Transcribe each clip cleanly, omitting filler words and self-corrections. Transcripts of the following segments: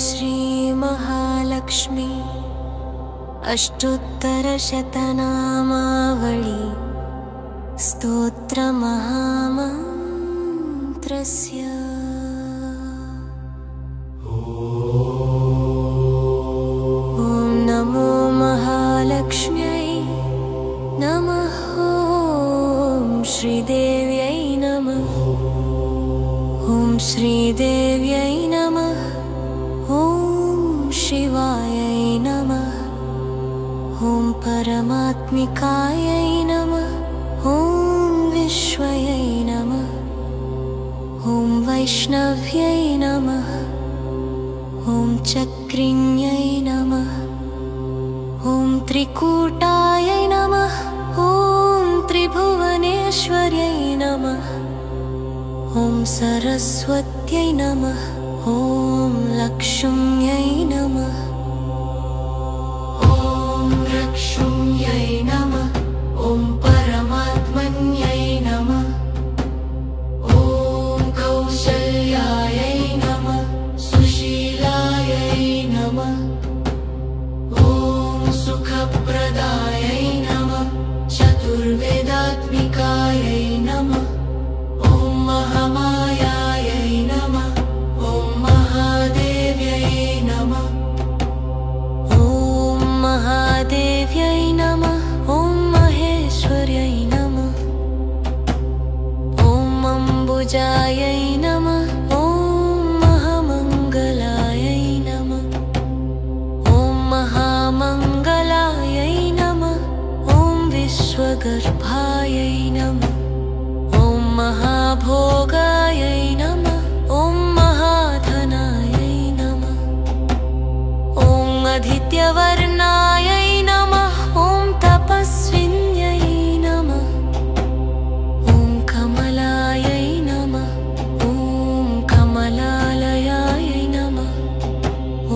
श्रीमहालक्ष्मी अष्टोत्तरशतनामावली स्तोत्रमहामन्त्रस्य ॐ नमो महालक्ष्म्यै नमः। ॐ श्रीदेव्यै नमः। ॐ श्रीदेव्यै नमः। ॐ शिवायै नमः। ॐ परमात्मिकायै नमः। ॐ विश्वयै नमः। ॐ वैष्णव्यै नमः। ॐ चक्रिण्यै नमः। ॐ त्रिकूटायै नमः। ॐ त्रिभुवनेश्वर्यै नमः। ॐ सरस्वत्यै नमः। ॐ लक्ष्म्यै नमः। ॐ लक्ष्म्यै नमः। ॐ परमात्मन्यै नमः। ॐ कौसल्यायै नमः। सुशीलायै नमः। ॐ सुखप्रदायै नमः। चतुर्वेदात्मिकायै नमः। ॐ महामायायै नमः। ॐ महादेव्यै नमः। ॐ महादेव्यै नमः। ॐ महेश्वर्यै नमः। ॐ अम्बुजायै नमः। ॐ महामङ्गलायै नमः। ॐ महामङ्गलायै नमः। ॐ विश्वगर्भायै नमः। ॐ महाभोगायै नमः। ॐ महाधनायै नमः। ॐ आदित्यवर्णायै नमः। ॐ तपस्विन्यै नमः। ॐ कमलायै नमः। ॐ कमलालयायै नमः।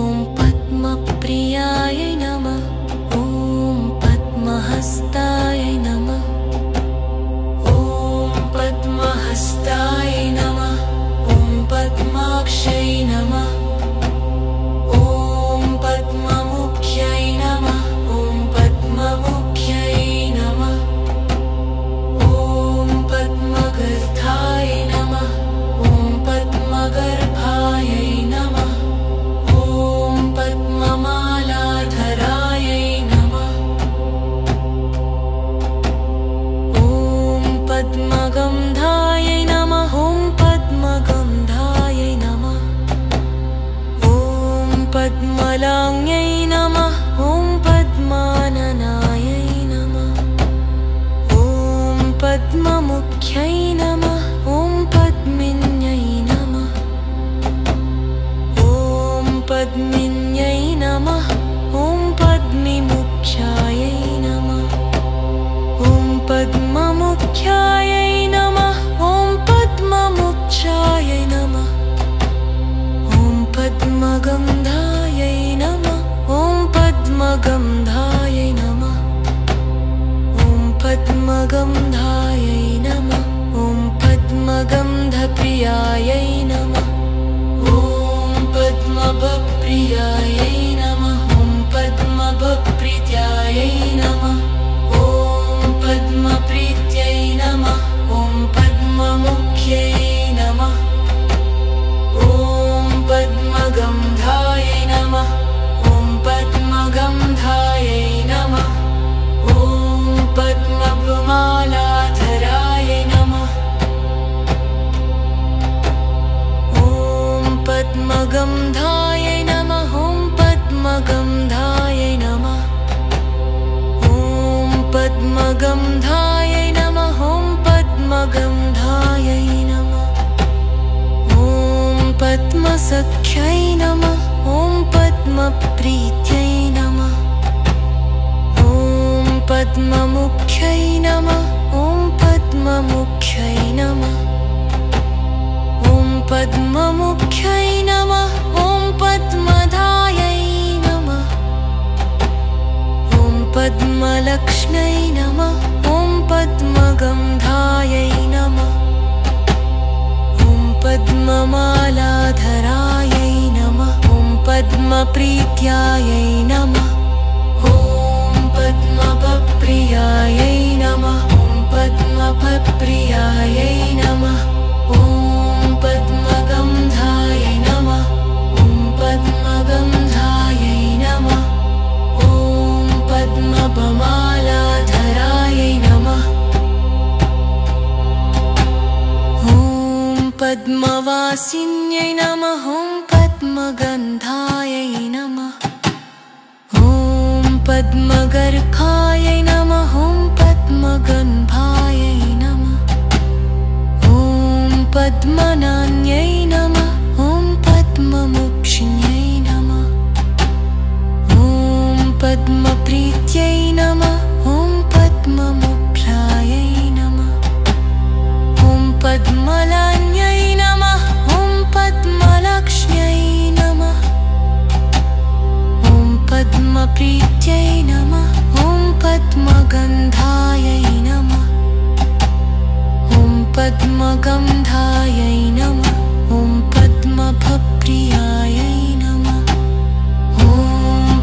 ॐ पद्मप्रियायै नमः। ॐ पद्महस्तायै नमः। ॐ पद्महस्ताय नमः। ॐ पद्माक्षै नमः। ॐ पद्ममुख्यै नमः। ॐ पद्ममुख्यै नमः। ॐ पद्मगर्भाय नमः। ॐ पद्मगर्भायै नमः। ॐ पद्ममालाधरायै नमः। ॐ पद्मगन्धायै नमः। ॐ पद्मगन्धायै नमः। ॐ पद्मलाङ्ग्यै नमः। ॐ पद्माननायै नमः। ॐ पद्ममुख्यै नमः। ॐ पद्मिन्यै नमः। ॐ पद्मिन्यै नमः। ॐ पद्मिमुख्यायै नमः। ॐ पद्ममुख्यायै नमः। ॐ पद्ममुख्यायै नमः। ॐ पद्मगन्धायै नमः। ॐ पद्मगन्धायै नमः। ॐ पद्मगन्धायै नमः। ॐ पद्मगन्धप्रियायै नमः। ॐ पद्मभप्रियायै नमः। ॐ पद्मभप्रीत्यायै नमः। ॐ पद्मप्रीत्यै नमः। ॐ पद्ममुख्यै नमः। ॐ पद्मगन्धायै नमः। ॐ पद्मगन्धायै नमः। ॐ पद्ममालाधरायै नमः। ॐ पद्मगन्धायै नमः। ॐ पद्मगन्धायै नमः। ॐ पद्मगन्धायै नमः। ॐ पद्मगन्धायै नमः। ॐ पद्मसख्यै नमः। ॐ पद्मप्रीत्यै नमः। ॐ पद्ममुख्यै नमः। ॐ पद्ममुख्यै नमः। ॐ पद्ममुख्यै नमः। ॐ पद्मधायै नमः। ॐ पद्मलक्ष्म्यै नमः। ॐ पद्मगन्धायै नमः। ॐ पद्ममालाधरायै नमः। ॐ पद्मप्रीत्यायै नमः। ॐ पद्मप्रियायै नमः। ॐ पद्मप्रियायै नमः। ॐ पद्मगन्धायै नमः। ॐ पद्मगन्धायै नमः। ॐ पद्ममालाधरायै नमः। ॐ पद्मवासिन्यै नमः। ॐ पद्मगन्धायै नमः। ॐ पद्मगर्भायै नमः। ॐ पद्मगन्धायै नमः। ॐ पद्मनान्यै नमः। ॐ पद्ममोक्षिण्यै नमः। ॐ पद्मप्रीत्यै नमः। ॐ पद्ममुख्यायै नमः। ॐ पद्मलान्यै नमः। ॐ पद्मलक्ष्म्यै नमः। ॐ पद्मप्रीत्यै नमः। ॐ पद्मगन्धायै नमः। ॐ पद्मगन्धायै नमः। ॐ पद्मप्रियायै नमः। ॐ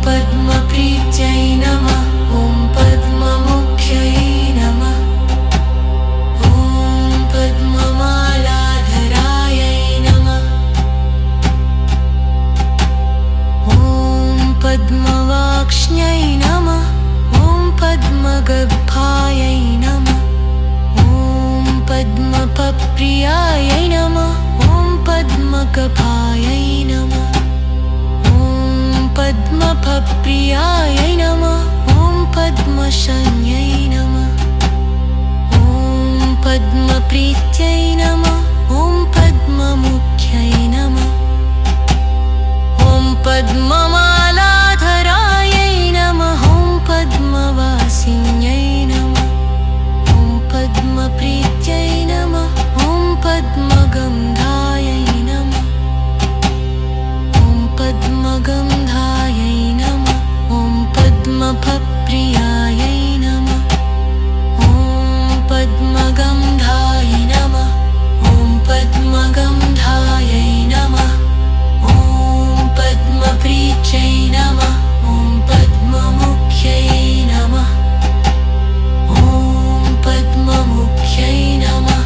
पद्मप्रीत्यै नमः। ॐ पद्ममुख्यै नमः। ॐ पद्ममालाधरायै नमः। ॐ पद्मवाक्ष्ण्यै नमः। ॐ पद्मगर्भायै नमः। ॐ पद्मप्रियायै नमः। ॐ पद्मगर्भायै नमः। ॐ पद्मप्रियायै नमः। ॐ पद्मशय्यै नमः। ॐ पद्मप्रीत्यै नमः। ॐ पद्ममुख्यै नमः। ॐ पद्ममालाधरायै नमः। ॐ पद्मवासिन्यै नमः। ॐ पद्मप्रीत्यै नमः। ॐ पद्मगन्धायै नमः। ॐ पद्मगन्धायै नमः। ॐ पद्मप्रियायै नमः। ॐ पद्मगन्धायै नमः। ॐ पद्मगन्धायै नमः। ॐ पद्मप्रीत्यै नमः। ॐ पद्ममुख्यै नमः। ॐ पद्ममुख्यै नमः।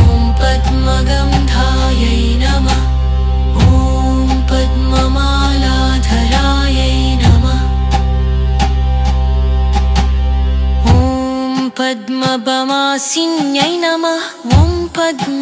ॐ पद्मगन्धायै नमः। ॐ पद्ममालाधरायै नमः। ॐ पद्मवासिन्यै नमः। ॐ पद्म